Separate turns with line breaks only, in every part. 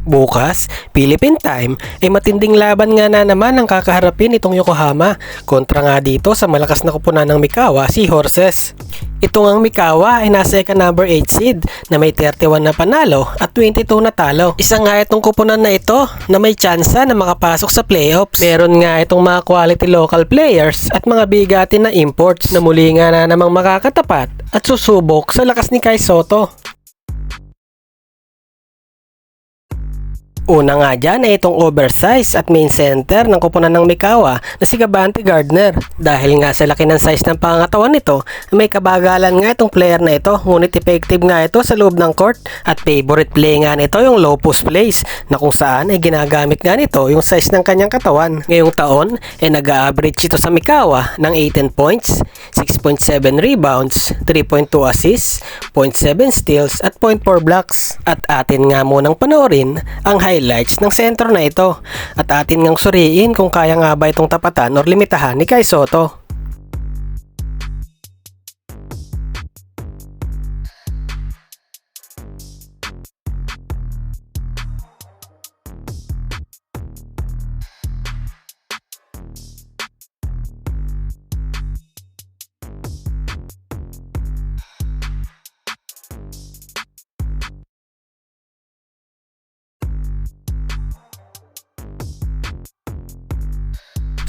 Bukas, Philippine time, ay matinding laban nga na naman ang kakaharapin itong Yokohama kontra nga dito sa malakas na kupunan ng Mikawa Seahorses. Ito ngang Mikawa ay nasa number 8 seed na may 31 na panalo at 22 na talo. Isa nga itong kupunan na ito na may tsansa na makapasok sa playoffs. Meron nga itong mga quality local players at mga bigatin na imports na muli nga na namang makakatapat at susubok sa lakas ni Kai Sotto. Una nga dyan ay itong oversize at main center ng kupunan ng Mikawa na si Gabante Gardner. Dahil nga sa laki ng size ng pangatawan nito, may kabagalan nga itong player na ito, ngunit effective nga ito sa loob ng court at favorite play nga nito yung low post plays na kung saan ay ginagamit nga nito yung size ng kanyang katawan. Ngayong taon ay nag-average ito sa Mikawa ng 18 points, 6.7 rebounds, 3.2 assists, 0.7 steals at 0.4 blocks. At atin nga munang panoorin ang highlights ng center na ito at atin ngang suriin kung kaya nga ba itong tapatan or limitahan ni Kai Sotto.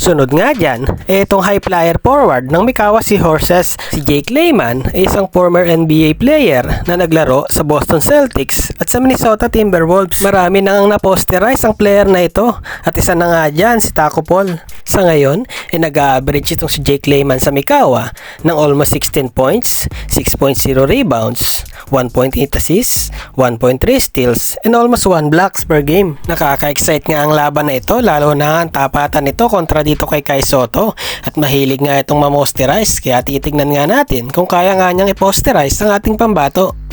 Sunod nga dyan, itong high flyer forward ng Mikawa Seahorses, si Jake Layman ay isang former NBA player na naglaro sa Boston Celtics at sa Minnesota Timberwolves. Marami nang na-posterize ang player na ito at isa na nga dyan si Taco Paul. Sa ngayon, ay nag-average itong si Jake Layman sa Mikawa ng almost 16 points, 6.0 rebounds, 1.8 assists, 1.3 steals, and almost 1 blocks per game. Nakaka-excite nga ang laban na ito, lalo na ang tapatan nito kontra dito kay Kai Sotto at mahilig nga itong ma-posterize, kaya titignan nga natin kung kaya nga niyang i-posterize ang ating pambato.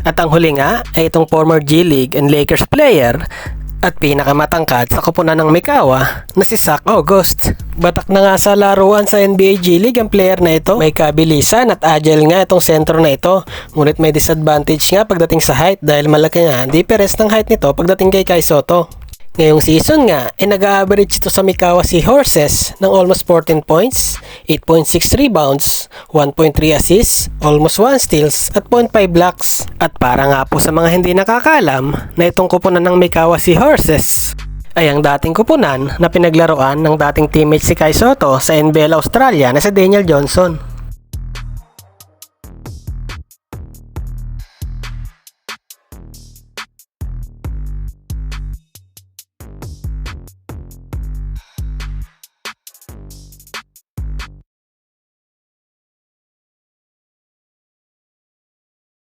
At ang huli nga ay itong former G-League and Lakers player at pinakamatangkad sa kupunan ng Mikawa na si Zach August. Batak na nga sa laruan sa NBA G-League ang player na ito. May kabilisan at agile nga itong center na ito. Ngunit may disadvantage nga pagdating sa height dahil malaki nga ang difference ng height nito pagdating kay Kai Sotto. Ngayong season nga, ay nag-average ito sa Mikawa Seahorses ng almost 14 points, 8.6 rebounds, 1.3 assists, almost 1 steals, at 0.5 blocks. At para nga po sa mga hindi nakakalam na itong kupunan ng Mikawa Seahorses ay ang dating kupunan na pinaglaruan ng dating teammate si Kai Sotto sa NBL Australia na si Daniel Johnson.